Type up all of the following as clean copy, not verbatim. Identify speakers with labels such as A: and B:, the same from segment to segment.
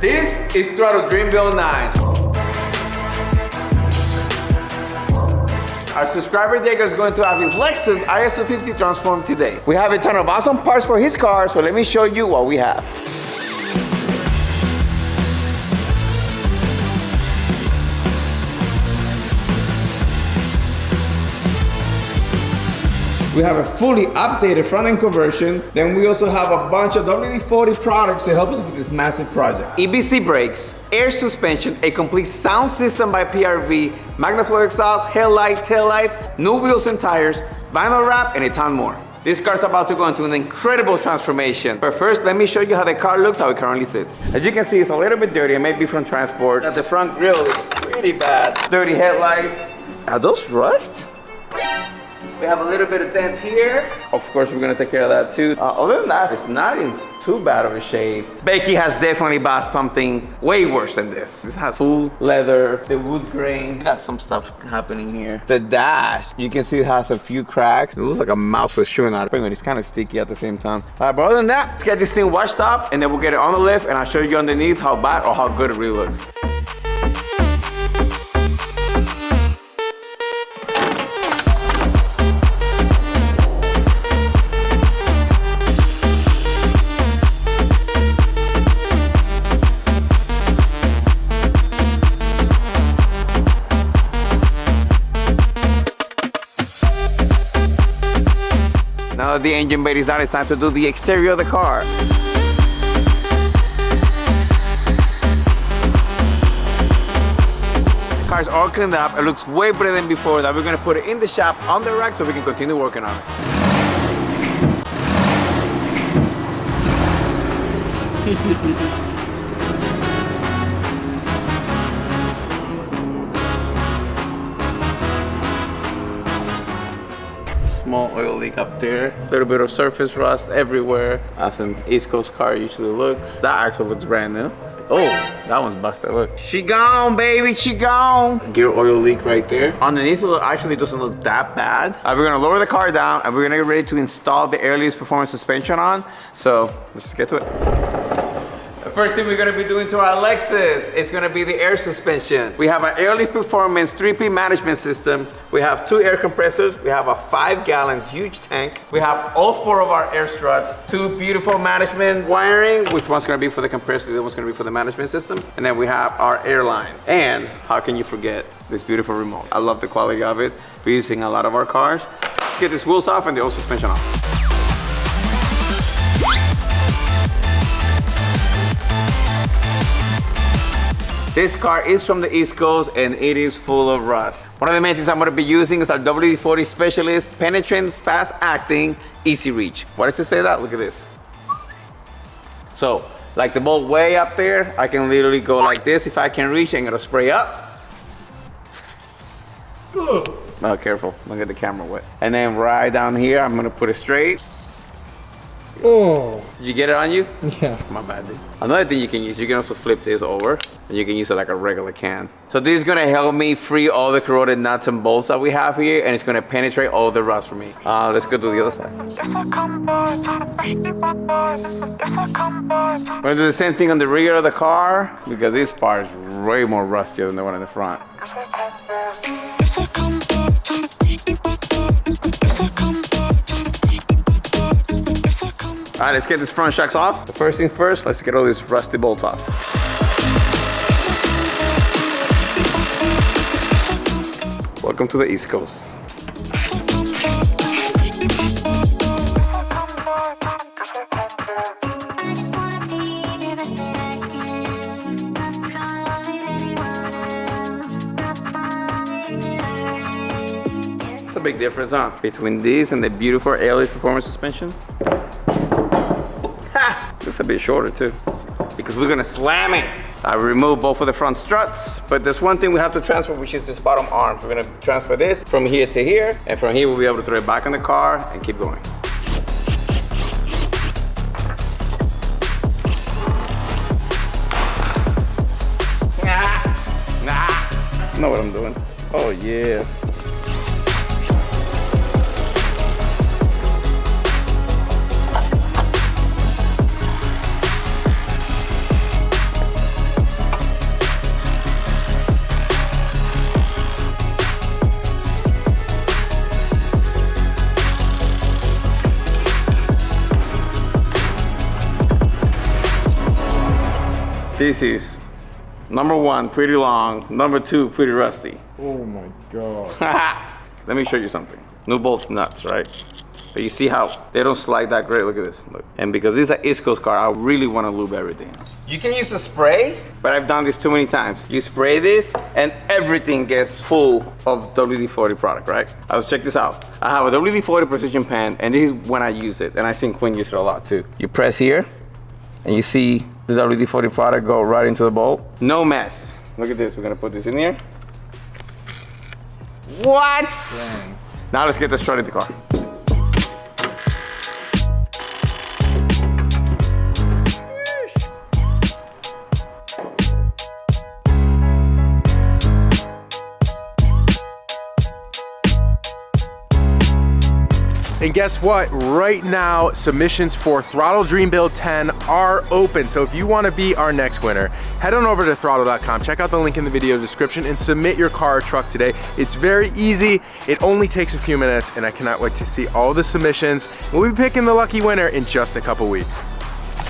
A: This is Throtl Dreamville 9. Our subscriber Diego is going to have his Lexus IS250 transformed today. We have a ton of awesome parts for his car, so let me show you what we have. We have a fully updated front-end conversion. Then we also have a bunch of WD-40 products to help us with this massive project. EBC brakes, air suspension, a complete sound system by PRV, MagnaFlow exhaust, headlight, taillights, new wheels and tires, vinyl wrap, and a ton more. This car is about to go into an incredible transformation. But first, let me show you how the car looks, how it currently sits. As you can see, it's a little bit dirty. It may be from transport. The front grille is pretty bad. Dirty headlights. Are those rust? We have a little bit of dent here. Of course, we're gonna take care of that too. Other than that, it's not in too bad of a shape. Becky has definitely bought something way worse than this. This has full leather, the wood grain. We got some stuff happening here. The dash, you can see it has a few cracks. It looks like a mouse was chewing out. It's kind of sticky at the same time. But other than that, let's get this thing washed up and then we'll get it on the lift and I'll show you underneath how bad or how good it really looks. Now that the engine bay is done, it's time to do the exterior of the car. The car's all cleaned up. It looks way better than before. Now we're gonna put it in the shop on the rack so we can continue working on it. Small oil leak up there, a little bit of surface rust everywhere, as an East Coast car usually looks. That actually looks brand new. Oh, that one's busted, look. She gone, baby, she gone. Gear oil leak right there. Underneath it actually doesn't look that bad. We're gonna lower the car down and we're gonna get ready to install the Airlease Performance suspension on. So let's just get to it. The first thing we're gonna be doing to our Lexus is gonna be the air suspension. We have an Airlease Performance 3P management system. We have 2 air compressors. We have a 5-gallon huge tank. We have all 4 of our air struts, 2 beautiful management wiring, which one's gonna be for the compressor, the other one's gonna be for the management system. And then we have our air lines. And how can you forget this beautiful remote? I love the quality of it. We're using a lot of our cars. Let's get these wheels off and the old suspension off. This car is from the East Coast and it is full of rust. One of the main things I'm gonna be using is our WD-40 Specialist Penetrant Fast Acting Easy Reach. Why does it say that? Look at this. So, like the bolt way up there, I can literally go like this. If I can reach, I'm gonna spray up. Oh, careful, don't get the camera wet. And then right down here, I'm gonna put it straight.
B: Oh.
A: Did you get it on you?
B: Yeah.
A: My bad, dude. Another thing you can use, you can also flip this over and you can use it like a regular can. So this is gonna help me free all the corroded nuts and bolts that we have here and it's gonna penetrate all the rust for me. Let's go to the other side. We're gonna do the same thing on the rear of the car because this part is way more rustier than the one in the front. All right, let's get these front shocks off. The first thing first, let's get all these rusty bolts off. Welcome to the East Coast. It's a big difference, huh? Between these and the beautiful Airlease Performance suspension. Looks a bit shorter too, because we're gonna slam it. I remove both of the front struts, but there's one thing we have to transfer, which is this bottom arm. We're gonna transfer this from here to here, and from here we'll be able to throw it back in the car and keep going. I know what I'm doing. Oh yeah. This is number 1, pretty long. Number 2, pretty rusty.
B: Oh my God.
A: Let me show you something. New bolts nuts, right? But you see how they don't slide that great. Look at this. Look. And because this is an East Coast car, I really want to lube everything. You can use the spray, but I've done this too many times. You spray this and everything gets full of WD-40 product, right? Let's check this out. I have a WD-40 precision pen, and this is when I use it. And I've seen Quinn use it a lot too. You press here and you see the WD-40 product go right into the bolt. No mess. Look at this. We're going to put this in here. What?
B: Dang.
A: Now let's get this straight in the car.
B: And guess what? Right now, submissions for Throttle Dream Build 10 are open. So if you want to be our next winner, head on over to throtl.com, check out the link in the video description, and submit your car or truck today. It's very easy. It only takes a few minutes, and I cannot wait to see all the submissions. We'll be picking the lucky winner in just a couple weeks.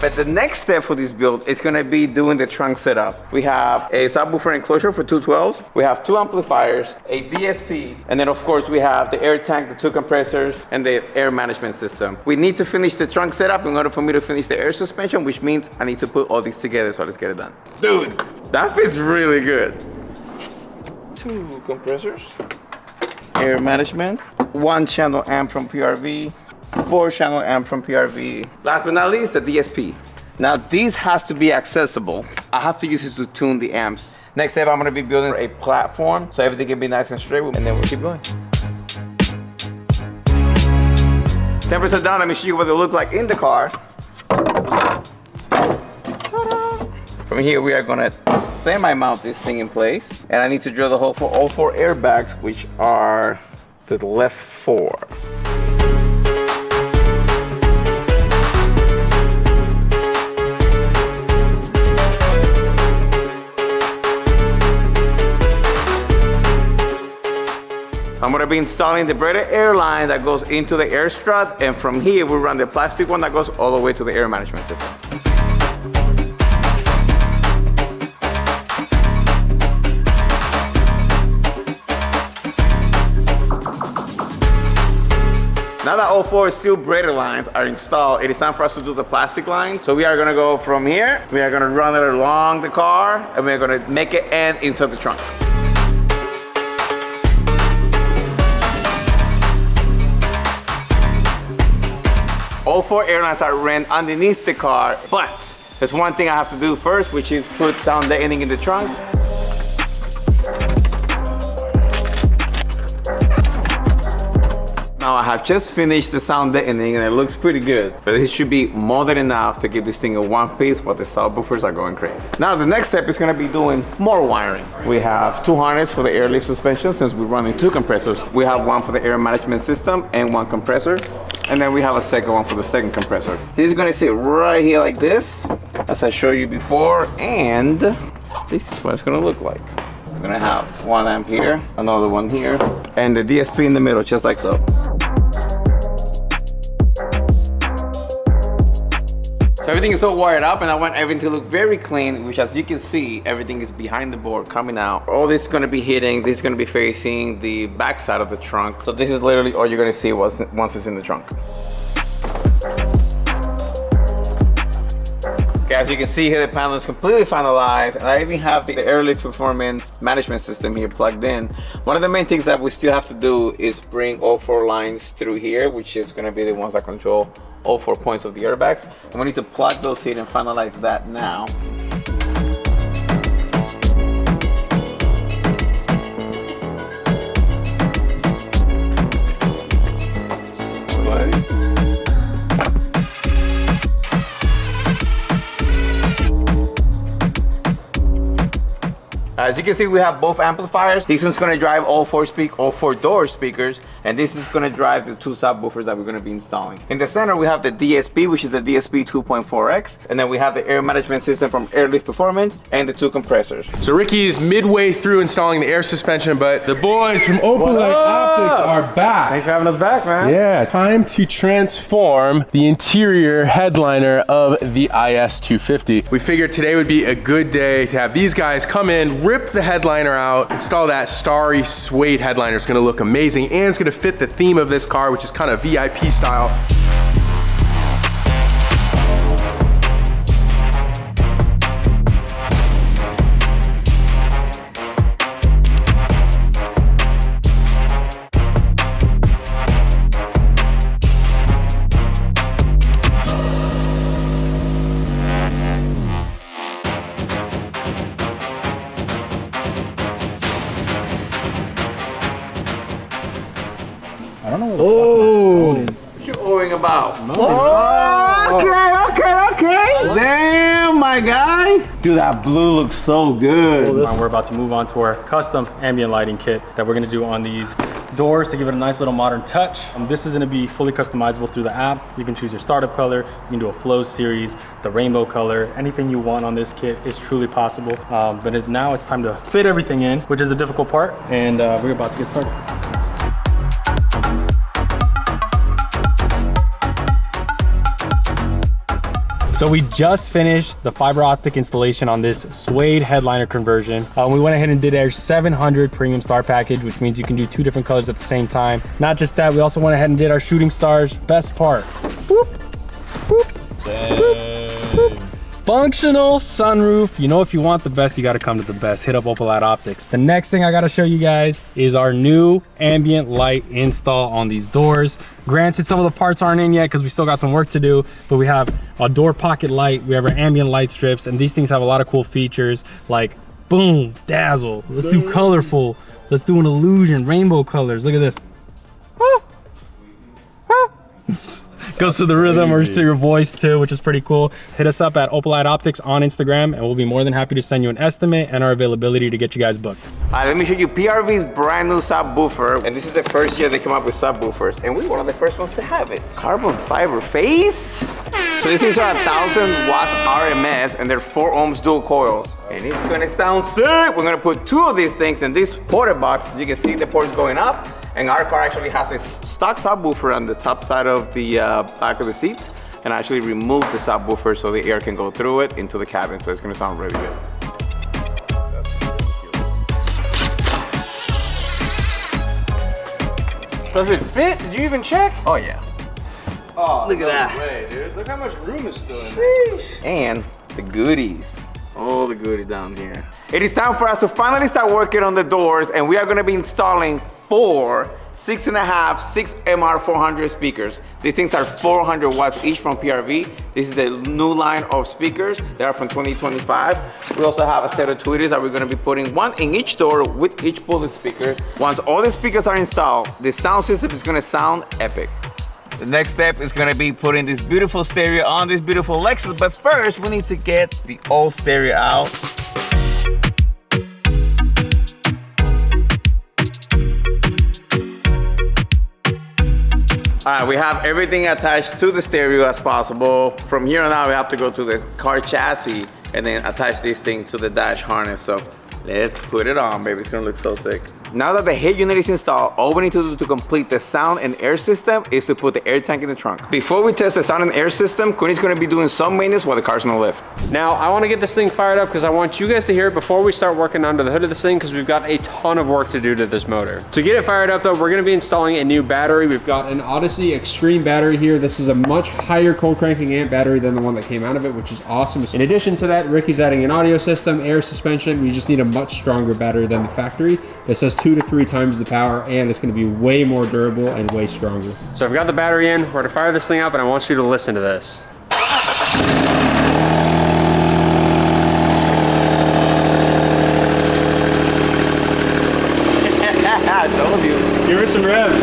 A: But the next step for this build is gonna be doing the trunk setup. We have a subwoofer enclosure for 212s. We have 2 amplifiers, a DSP, and then of course we have the air tank, the 2 compressors, and the air management system. We need to finish the trunk setup in order for me to finish the air suspension, which means I need to put all these together, so let's get it done. Dude, that fits really good. 2 compressors, air management, 1 channel amp from PRV, 4 channel amp from PRV. Last but not least, the DSP. Now this has to be accessible. I have to use it to tune the amps. Next step, I'm gonna be building a platform so everything can be nice and straight, and then we'll keep going. 10% down, let me show you what they look like in the car. Ta-da! From here, we are gonna semi-mount this thing in place, and I need to drill the hole for all 4 airbags, which are the left 4. I'm gonna be installing the braided air line that goes into the air strut, and from here we run the plastic one that goes all the way to the air management system. Now that all 4 steel braided lines are installed, it is time for us to do the plastic line. So we are gonna go from here, we are gonna run it along the car, and we're gonna make it end inside the trunk. All 4 airlines are ran underneath the car, but there's one thing I have to do first, which is put sound deadening in the trunk. Now I have just finished the sound deadening and it looks pretty good, but it should be more than enough to give this thing a one piece while the subwoofers are going crazy. Now the next step is gonna be doing more wiring. We have 2 harnesses for the airlift suspension since we're running 2 compressors. We have 1 for the air management system and 1 compressor. And then we have a second one for the second compressor. This is gonna sit right here like this, as I showed you before, and this is what it's gonna look like. We're gonna have 1 amp here, another one here, and the DSP in the middle, just like so. So everything is all wired up, and I want everything to look very clean, which as you can see, everything is behind the board coming out. All this is gonna be hitting, this is gonna be facing the back side of the trunk. So this is literally all you're gonna see once it's in the trunk. Okay, as you can see here, the panel is completely finalized, and I even have the airlift performance management system here plugged in. One of the main things that we still have to do is bring all 4 lines through here, which is gonna be the ones that control all 4 points of the airbags. And we need to plug those in and finalize that now. As you can see, we have both amplifiers. This one's gonna drive all 4 door speakers, and this is gonna drive the 2 subwoofers that we're gonna be installing. In the center, we have the DSP, which is the DSP 2.4X, and then we have the air management system from Airlift Performance and the 2 compressors.
B: So Ricky's midway through installing the air suspension, but the boys from Opalite Optics are back.
C: Thanks for having us back, man.
B: Yeah, time to transform the interior headliner of the IS250. We figured today would be a good day to have these guys come in, rip the headliner out, install that starry suede headliner. It's gonna look amazing and it's gonna fit the theme of this car, which is kind of VIP style.
A: Oh, what you owing about? Oh, okay. Damn, my guy. Dude, that blue looks so good.
C: We're about to move on to our custom ambient lighting kit that we're gonna do on these doors to give it a nice little modern touch. This is gonna be fully customizable through the app. You can choose your startup color, you can do a flow series, the rainbow color, anything you want on this kit is truly possible. But now it's time to fit everything in, which is the difficult part, and we're about to get started. So we just finished the fiber optic installation on this suede headliner conversion. We went ahead and did our 700 premium star package, which means you can do 2 different colors at the same time. Not just that, we also went ahead and did our shooting stars. Best part. Boop, boop, boop, boop. Functional sunroof. You know, if you want the best, you got to come to the best. Hit up Opalite Optics. The next thing I got to show you guys is our new ambient light install on these doors. Granted, some of the parts aren't in yet because we still got some work to do, but we have a door pocket light, we have our ambient light strips, and these things have a lot of cool features like boom, dazzle. Let's do colorful. Let's do an illusion, rainbow colors. Look at this. Goes to the rhythm or to your voice too, which is pretty cool. Hit us up at Opalite Optics on Instagram and we'll be more than happy to send you an estimate and our availability to get you guys booked.
A: All right, let me show you PRV's brand new subwoofer. And this is the first year they come up with subwoofers. And we're one of the first ones to have it. Carbon fiber face. So these things are 1,000 watts RMS and they're 4 ohms dual coils. And it's gonna sound sick. We're gonna put 2 of these things in this porta box. As you can see, the port's going up. And our car actually has a stock subwoofer on the top side of the back of the seats, and I actually removed the subwoofer so the air can go through it into the cabin, so it's gonna sound really good.
B: Does it fit? Did you even check?
A: Oh yeah.
B: Oh,
A: look at that.
B: Way, dude. Look how much room is still in there.
A: And the goodies. All the goodies down here. It is time for us to finally start working on the doors, and we are gonna be installing 4 6.5 6MR400 speakers. These things are 400 watts each from PRV. This is the new line of speakers. They are from 2025. We also have a set of tweeters that we're gonna be putting 1 in each door with each bullet speaker. Once all the speakers are installed, the sound system is gonna sound epic. The next step is gonna be putting this beautiful stereo on this beautiful Lexus, but first we need to get the old stereo out. All right, we have everything attached to the stereo as possible. From here on out, we have to go to the car chassis and then attach this thing to the dash harness. So let's put it on, baby. It's gonna look so sick. Now that the head unit is installed, all we need to do to complete the sound and air system is to put the air tank in the trunk. Before we test the sound and air system, Queenie's gonna be doing some maintenance while the car's in the lift.
D: Now, I wanna get this thing fired up because I want you guys to hear it before we start working under the hood of this thing because we've got a ton of work to do to this motor. To get it fired up though, we're gonna be installing a new battery. We've got an Odyssey Extreme battery here. This is a much higher cold cranking amp battery than the one that came out of it, which is awesome. In addition to that, Ricky's adding an audio system, air suspension. We just need a much stronger battery than the factory. That says 2 to 3 times the power, and it's gonna be way more durable and way stronger. So I've got the battery in, we're gonna fire this thing up and I want you to listen to this.
A: I told you.
C: Give her some revs.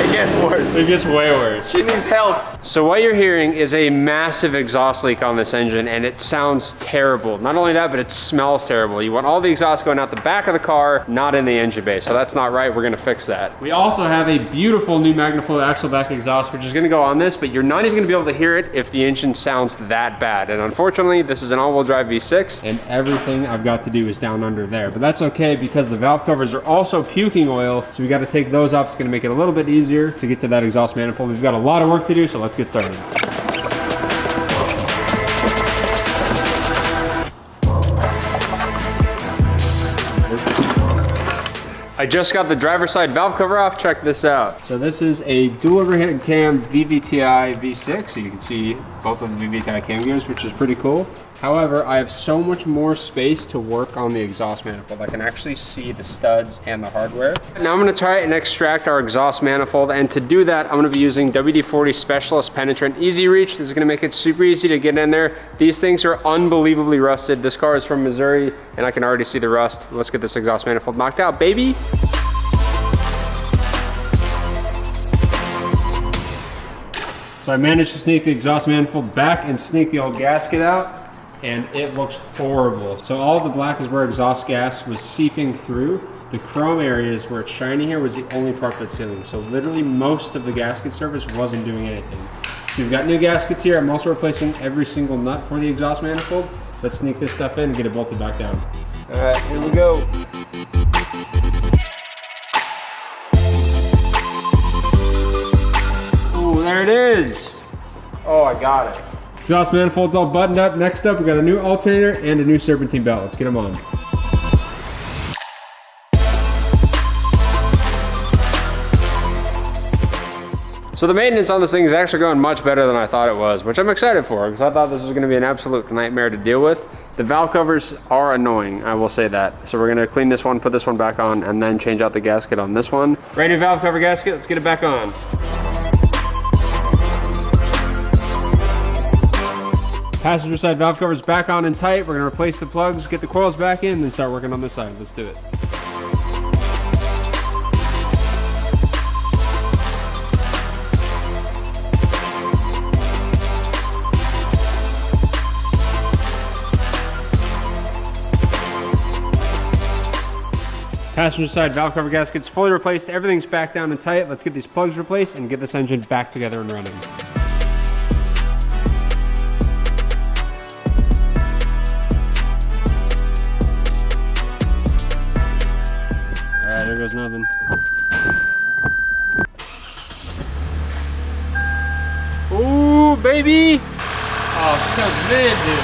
A: It gets worse.
D: It gets way worse.
A: She needs help.
D: So what you're hearing is a massive exhaust leak on this engine, and it sounds terrible. Not only that, but it smells terrible. You want all the exhaust going out the back of the car, not in the engine bay. So that's not right. We're gonna fix that. We also have a beautiful new Magnaflow axle back exhaust, which is gonna go on this, but you're not even gonna be able to hear it if the engine sounds that bad. And unfortunately, this is an all-wheel drive V6, and everything I've got to do is down under there. But that's okay, because the valve covers are also puking oil, so we got to take those off. It's gonna make it a little bit easier to get to that exhaust manifold. We've got a lot of work to do, so let's get started. I just got the driver's side valve cover off. Check this out. So this is a dual overhead cam VVTi V6. So you can see both of the VVTi cam gears, which is pretty cool. However, I have so much more space to work on the exhaust manifold. I can actually see the studs and the hardware. Now I'm gonna try and extract our exhaust manifold. And to do that, I'm gonna be using WD-40 Specialist Penetrant Easy Reach. This is gonna make it super easy to get in there. These things are unbelievably rusted. This car is from Missouri, and I can already see the rust. Let's get this exhaust manifold knocked out, baby. So I managed to sneak the exhaust manifold back and sneak the old gasket out, and it looks horrible. So all the black is where exhaust gas was seeping through. The chrome areas where it's shiny here was the only part that's sealing. So literally most of the gasket surface wasn't doing anything. So we've got new gaskets here. I'm also replacing every single nut for the exhaust manifold. Let's sneak this stuff in and get it bolted back down.
A: All right, here we go.
D: Ooh, there it is. Oh, I got it. Exhaust manifold's all buttoned up. Next up, we got a new alternator and a new serpentine belt. Let's get them on. So the maintenance on this thing is actually going much better than I thought it was, which I'm excited for, because I thought this was gonna be an absolute nightmare to deal with. The valve covers are annoying, I will say that. So we're gonna clean this one, put this one back on, and then change out the gasket on this one. Brand new valve cover gasket, let's get it back on. Passenger side valve cover's back on and tight. We're gonna replace the plugs, get the coils back in, then start working on this side. Let's do it. Passenger side valve cover gasket's fully replaced. Everything's back down and tight. Let's get these plugs replaced and get this engine back together and running. There goes nothing. Ooh, baby! Oh, it sounds mid, dude.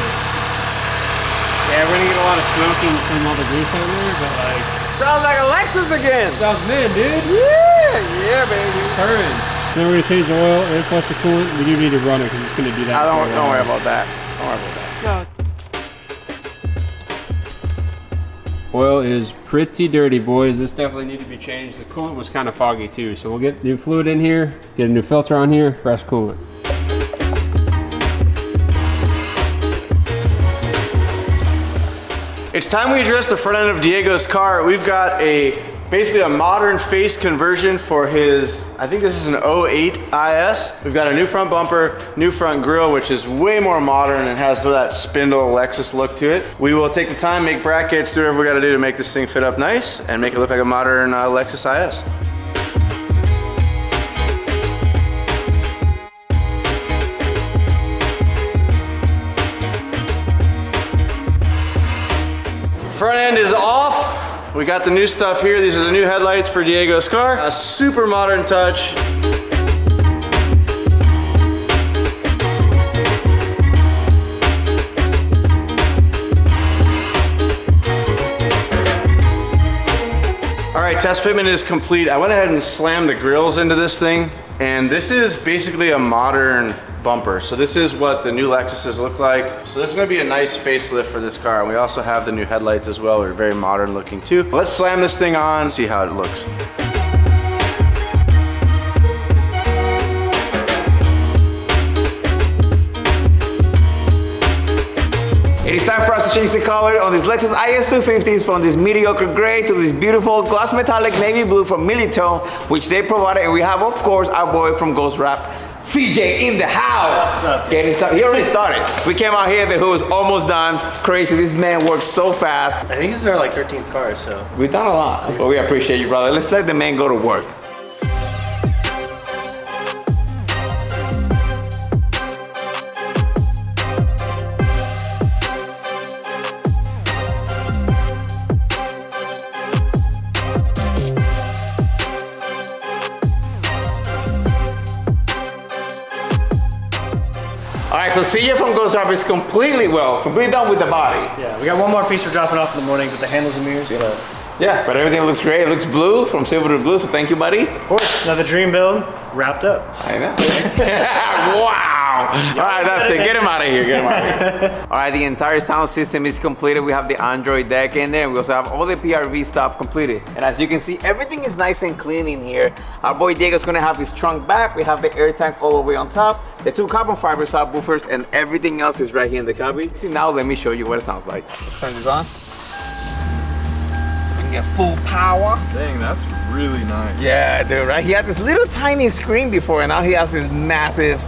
D: Yeah, we're gonna get a lot of smoking from all the grease on there, but like...
A: Sounds like a Lexus again.
D: Sounds mid, dude.
A: Yeah, baby.
D: Turn. Then we're gonna change the oil and flush the coolant. We do need to run it because it's gonna do that.
A: Don't worry about that. Don't worry about that. No.
D: Oil is pretty dirty, boys. This definitely needs to be changed. The coolant was kind of foggy too, so we'll get new fluid in here, get a new filter on here, fresh coolant.
E: It's time we address the front end of Diego's car. We've got basically a modern face conversion for his, I think this is an 08 IS. We've got a new front bumper, new front grille, which is way more modern and has that spindle Lexus look to it. We will take the time, make brackets, do whatever we gotta do to make this thing fit up nice and make it look like a modern Lexus IS. Front end is off. We got the new stuff here. These are the new headlights for Diego's car. A super modern touch. All right, test fitment is complete. I went ahead and slammed the grills into this thing, and this is basically a modern bumper. So this is what the new Lexuses look like. So this is gonna be a nice facelift for this car. And we also have the new headlights as well. They're very modern looking too. Let's slam this thing on, see how it looks.
A: It is time for us to change the color on this Lexus IS250s from this mediocre gray to this beautiful gloss metallic navy blue from Militone, which they provided. And we have, of course, our boy from Ghost Wrap, CJ, in the house. Getting started. He already started. We came out here, the hood was almost done. Crazy, this man works so fast.
F: I think this is our like 13th car, so.
A: We've done a lot, but we appreciate you, brother. Let's let the man go to work. All right, so CJ from Ghost Wrap is completely done with the body.
F: Yeah, we got one more piece we're dropping off in the morning with the handles and mirrors.
A: Yeah, but everything looks great. It looks blue, from silver to blue, so thank you, buddy.
F: Of course, another dream build wrapped up.
A: I know. Wow. All right, that's it. Get him out of here. Get him out of here. All right, the entire sound system is completed. We have the Android deck in there, and we also have all the PRV stuff completed. And as you can see, everything is nice and clean in here. Our boy Diego's gonna have his trunk back. We have the air tank all the way on top, the 2 carbon fiber subwoofers, and everything else is right here in the cubby. See, now let me show you what it sounds like. Let's turn this on. Get full power.
B: Dang, that's really nice.
A: Yeah, dude, right? He had this little tiny screen before, and now he has this massive,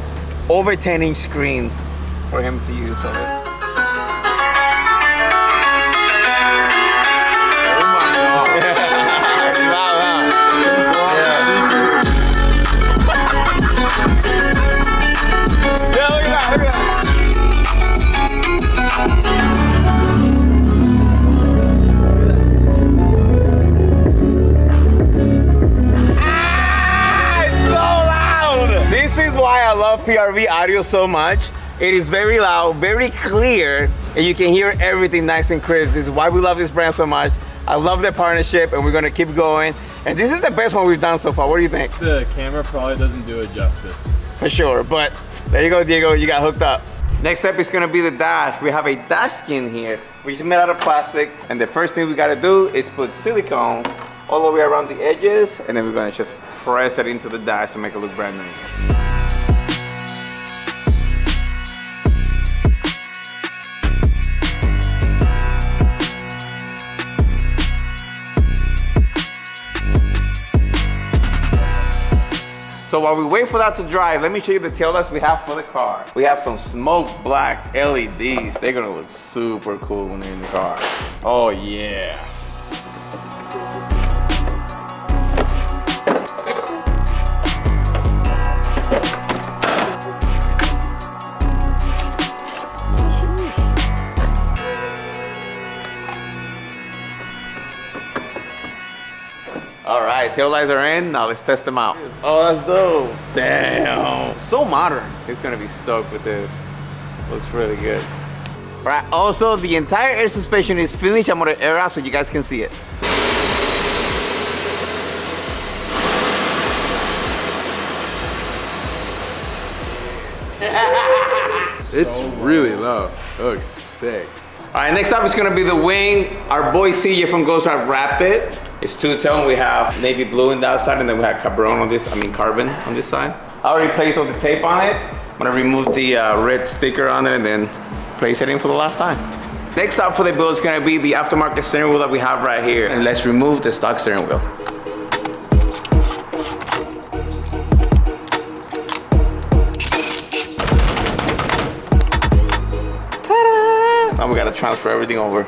A: over 10-inch screen for him to use. Oh my God. Yeah, look at that, look at that. Why I love PRV audio so much. It is very loud, very clear, and you can hear everything nice and crisp. This is why we love this brand so much. I love their partnership, and we're gonna keep going. And this is the best one we've done so far. What do you think?
B: The camera probably doesn't do it justice.
A: For sure, but there you go, Diego, you got hooked up. Next up is gonna be the dash. We have a dash skin here, which is made out of plastic. And the first thing we gotta do is put silicone all the way around the edges, and then we're gonna just press it into the dash to make it look brand new. So while we wait for that to dry, let me show you the tail lights we have for the car. We have some smoke black LEDs. They're gonna look super cool when they're in the car. Oh yeah. All right, tail lights are in. Now let's test them out. Oh, that's dope. Damn. So modern. He's gonna be stoked with this. Looks really good. All right, also the entire air suspension is finished. I'm gonna air out so you guys can see it.
B: It's really low. It looks sick.
A: All right, next up is gonna be the wing. Our boy CJ from Ghost Wrap wrapped it. It's two-tone. We have navy blue on that side, and then we have carbon on this side. I already placed all the tape on it. I'm gonna remove the red sticker on it and then place it in for the last time. Next up for the build is gonna be the aftermarket steering wheel that we have right here. And let's remove the stock steering wheel. Ta-da! Now we gotta transfer everything over.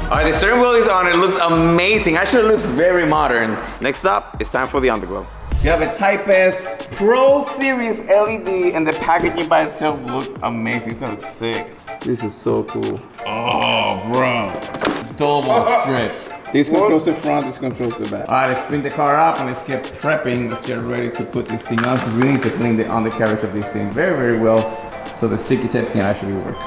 A: All right, the steering wheel is on. It looks amazing. Actually, it looks very modern. Next up, it's time for the underglow. You have a Type S Pro Series LED, and the packaging by itself looks amazing. This looks sick. This is so cool. Oh, bro. Double stripped. This controls the front, this controls the back. All right, let's bring the car up and let's get prepping. Let's get ready to put this thing on because we need to clean the undercarriage of this thing very, very well so the sticky tape can actually work.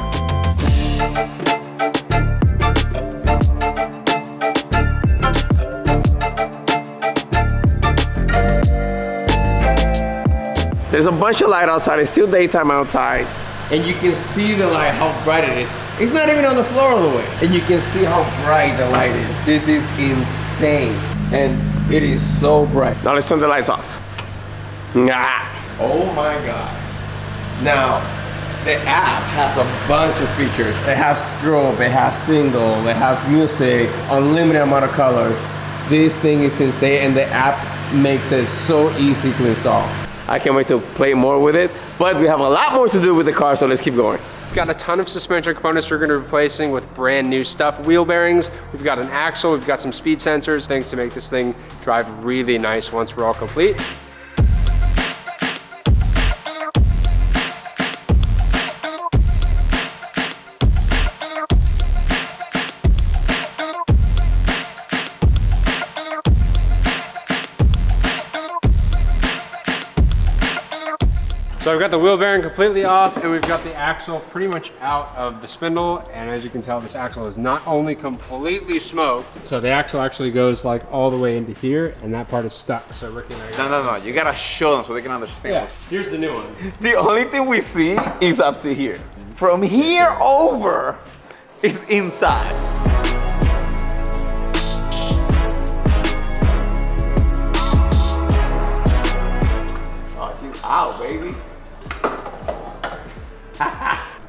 A: There's a bunch of light outside. It's still daytime outside. And you can see the light, how bright it is. It's not even on the floor all the way. And you can see how bright the light is. This is insane. And it is so bright. Now let's turn the lights off. Oh my God. Now, the app has a bunch of features. It has strobe, it has single, it has music, unlimited amount of colors. This thing is insane, and the app makes it so easy to install. I can't wait to play more with it, but we have a lot more to do with the car, so let's keep going.
D: We've got a ton of suspension components we're gonna be replacing with brand new stuff. Wheel bearings, we've got an axle, we've got some speed sensors, things to make this thing drive really nice once we're all complete. So I've got the wheel bearing completely off, and we've got the axle pretty much out of the spindle. And as you can tell, this axle is not only completely smoked, so the axle actually goes like all the way into here, and that part is stuck. So Ricky and I
A: No, you gotta show them so they can understand.
D: Yeah, here's the new one.
A: The only thing we see is up to here. From here over is inside. Oh, she's out, baby.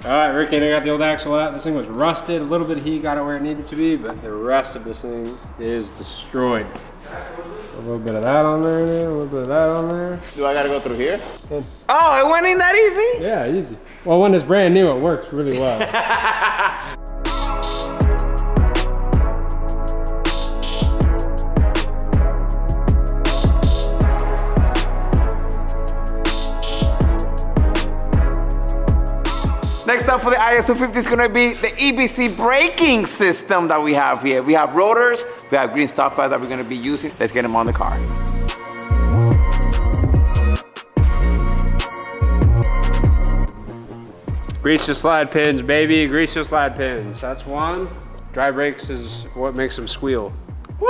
D: All right, Ricky and I got the old axle out. This thing was rusted, a little bit of heat got it where it needed to be, but the rest of this thing is destroyed. A little bit of that on there, a little bit of that on there.
A: Do I gotta go through here? Oh, it went in that easy?
D: Yeah, easy. Well, when it's brand new, it works really well.
A: Next up for the IS250 is gonna be the EBC braking system that we have here. We have rotors, we have green stop pads that we're gonna be using. Let's get them on the car.
D: Grease your slide pins, baby. Grease your slide pins. That's one. Dry brakes is what makes them squeal. Woo,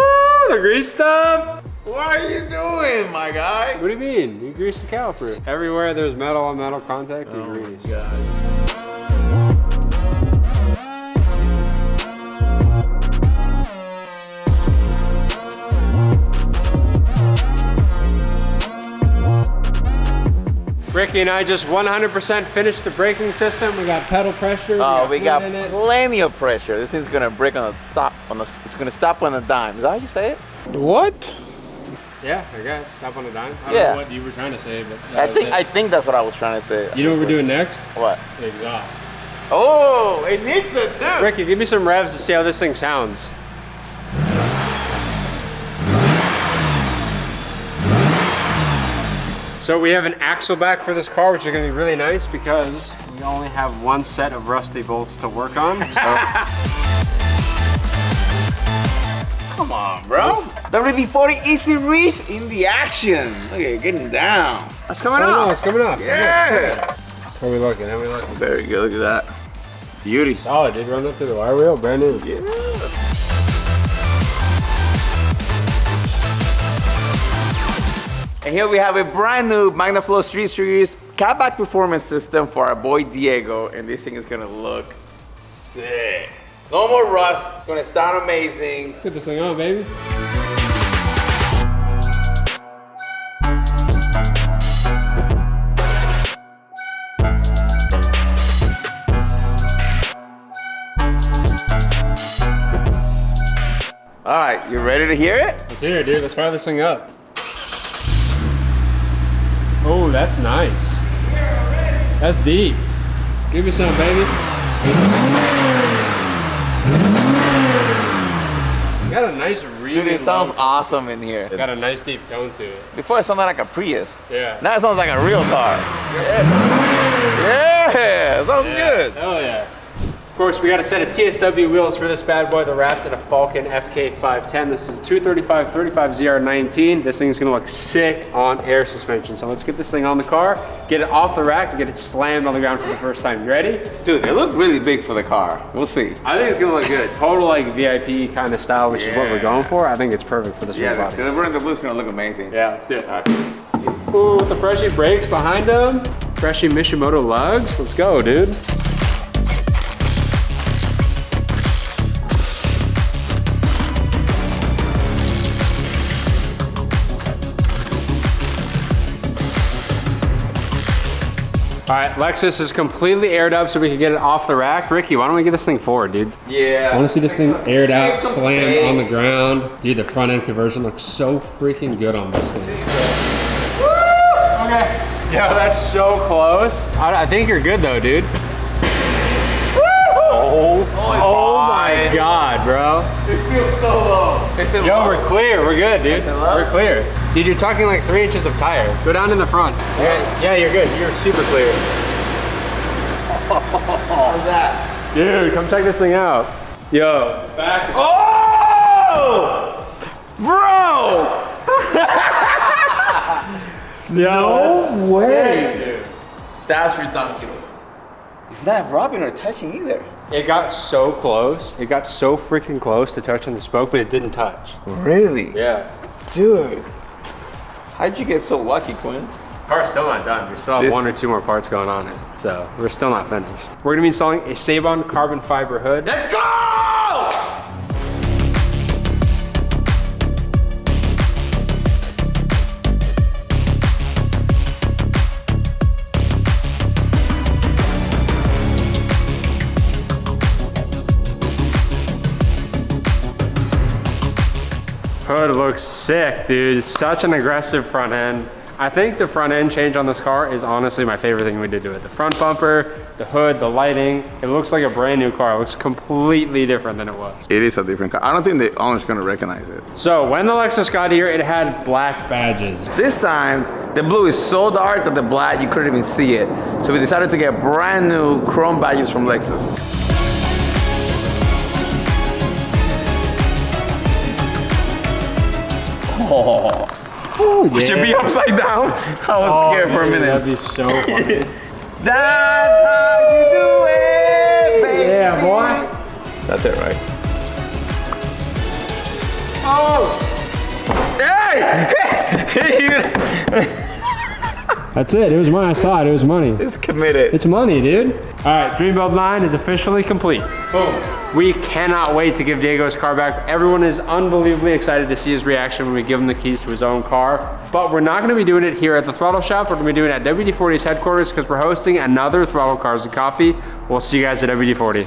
D: the grease stuff.
A: What are you doing, my guy?
D: What do you mean? You grease the caliper. Everywhere there's metal on metal contact, you grease.
A: God.
D: Ricky and I just 100% finished the braking system. We got pedal pressure.
A: Oh, we got
D: fluid in it.
A: plenty of pressure. This thing's gonna break on the stop. It's gonna stop on a dime. Is that how you say it? What?
D: Yeah, I guess. Stop on a dime. I
A: Yeah.
D: don't know what you were trying to say, but that was
A: I
D: it.
A: think that's what I was trying to say.
D: You know what we're doing next?
A: What?
D: The exhaust.
A: Oh, it needs it too.
D: Ricky, give me some revs to see how this thing sounds. So we have an axle back for this car, which is gonna be really nice because we only have one set of rusty bolts to work on. So.
A: Come on, bro. WD-40 Easy Reach in the action. Look at it, getting down. That's coming
D: Oh,
A: up.
D: it's coming up.
A: Yeah.
D: How are we looking? How are we looking?
A: Very good, look at that. Beauty.
D: Solid, dude. Run up through the wire wheel, brand new.
A: Yeah. And here we have a brand new MagnaFlow Street Series catback performance system for our boy Diego, and this thing is gonna look sick. No more rust, it's gonna sound amazing.
D: Let's get this thing on, baby.
A: All right, you ready to hear it?
D: Let's hear it, dude. Let's fire this thing up. Oh, that's nice. That's deep. Give me some, baby. It's got a nice really
A: Dude, it sounds
D: low
A: awesome in here.
D: got a nice deep tone to it.
A: Before it sounded like a Prius.
D: Yeah.
A: Now it sounds like a real car. Yeah, sounds good.
D: Hell yeah. Of course, we got a set of TSW wheels for this bad boy. They're wrapped in a Falcon FK510. This is 235 35 ZR19. This thing's gonna look sick on air suspension. So let's get this thing on the car, get it off the rack, and get it slammed on the ground for the first time. You ready?
A: Dude, they look really big for the car. We'll see.
D: I think it's gonna look good. Total like VIP kind of style, which is what we're going for. I think it's perfect for this
A: Yeah, the
D: body.
A: silver and the blue is gonna look amazing.
D: Yeah, let's do it. Ooh, with the freshy brakes behind them. Freshy Mishimoto lugs. Let's go, dude. All right, Lexus is completely aired up so we can get it off the rack. Ricky, why don't we get this thing forward, dude?
A: Yeah.
D: I want to see this thing aired out, slammed on the ground. Dude, the front end conversion looks so freaking good on this thing. Okay. Yo, that's so close. I think you're good though, dude. Oh my God, bro.
A: It feels so low.
D: Yo, we're clear. We're good, dude. We're clear. Dude, you're talking like 3 inches of tire. Go down in the front. Yeah, you're good. You're super clear.
A: How's that?
D: Dude, come check this thing out. Yo, back.
A: Oh! Bro!
D: No
A: way! Dude. That's ridiculous. It's not rubbing or touching either.
D: It got so close. It got so freaking close to touching the spoke, but it didn't touch.
A: Really?
D: Yeah.
A: Dude. How'd you get so lucky, Quinn?
D: Car's still not done. We still have 1 or 2 more parts going on it, so we're still not finished. We're gonna be installing a Sabon carbon fiber hood.
A: Let's go!
D: Hood looks sick, dude. It's such an aggressive front end. I think the front end change on this car is honestly my favorite thing we did to it. The front bumper, the hood, the lighting. It looks like a brand new car. It looks completely different than it was.
A: It is a different car. I don't think the owner's gonna recognize it.
D: So when the Lexus got here, it had black badges.
A: This time, the blue is so dark that the black, you couldn't even see it. So we decided to get brand new chrome badges from Lexus. Oh,
D: yeah.
A: Should be upside down. I was scared for a minute.
D: That'd be so funny.
A: That's how you do it, baby.
D: Yeah, boy.
A: That's it, right?
D: Oh!
A: Hey!
D: That's it. It was money. I saw it. It was money.
A: It's committed.
D: It's money, dude. All right, Dream Build 9 is officially complete. Boom. We cannot wait to give Diego's car back. Everyone is unbelievably excited to see his reaction when we give him the keys to his own car. But we're not gonna be doing it here at the Throttle Shop. We're gonna be doing it at WD-40's headquarters because we're hosting another Throttle Cars and Coffee. We'll see you guys at WD-40.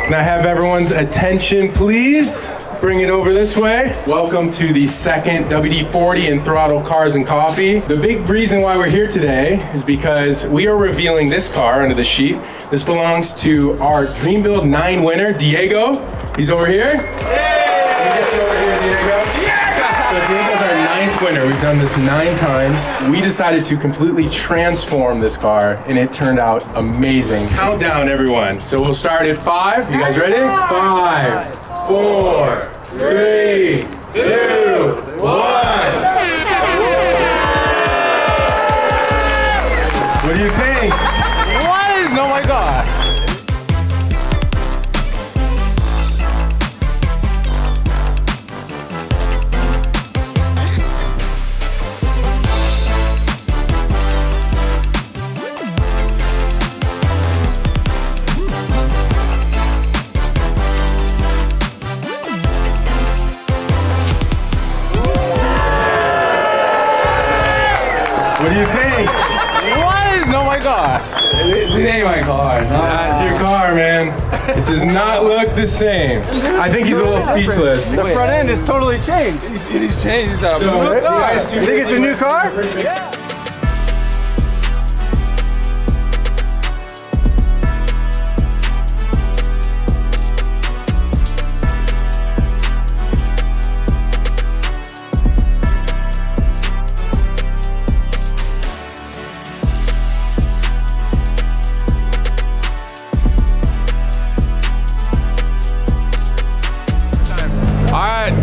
B: Can I have everyone's attention, please? Bring it over this way. Welcome to the second WD-40 and Throttle Cars and Coffee. The big reason why we're here today is because we are revealing this car under the sheet. This belongs to our Dream Build 9 winner, Diego. He's over here. Hey! Get you over here, Diego. So Diego's our 9th winner. We've done this 9 times. We decided to completely transform this car and it turned out amazing. Countdown, everyone. So we'll start at 5. You guys ready? 5, 4, 3, 2, 1. What do you think?
A: What is? Oh my God.
B: What do you think?
A: What is? Oh my God. It ain't my car. No.
B: That's your car, man. It does not look the same. I think he's a little speechless.
A: The front end is totally changed. It is changed. It's a
B: So,
A: blue
B: the
A: car.
B: IS250
A: You think it's a new car?
B: Yeah.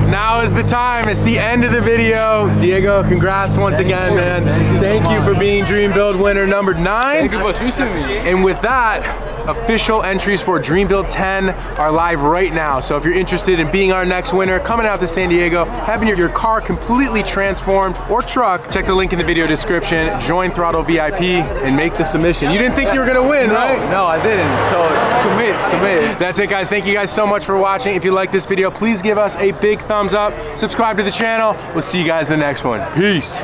B: Now is the time. It's the end of the video. Diego, congrats once again, man. Thank you for being Dream Build winner number 9.
A: Thank you for choosing me.
B: And with that, official entries for Dream Build 10 are live right now. So if you're interested in being our next winner, coming out to San Diego, having your car completely transformed or truck, check the link in the video description, join Throtl VIP and make the submission. You didn't think you were gonna win, right?
G: No, I didn't. So submit.
B: That's it, guys. Thank you guys so much for watching. If you like this video, please give us a big thumbs up, subscribe to the channel. We'll see you guys in the next one. Peace.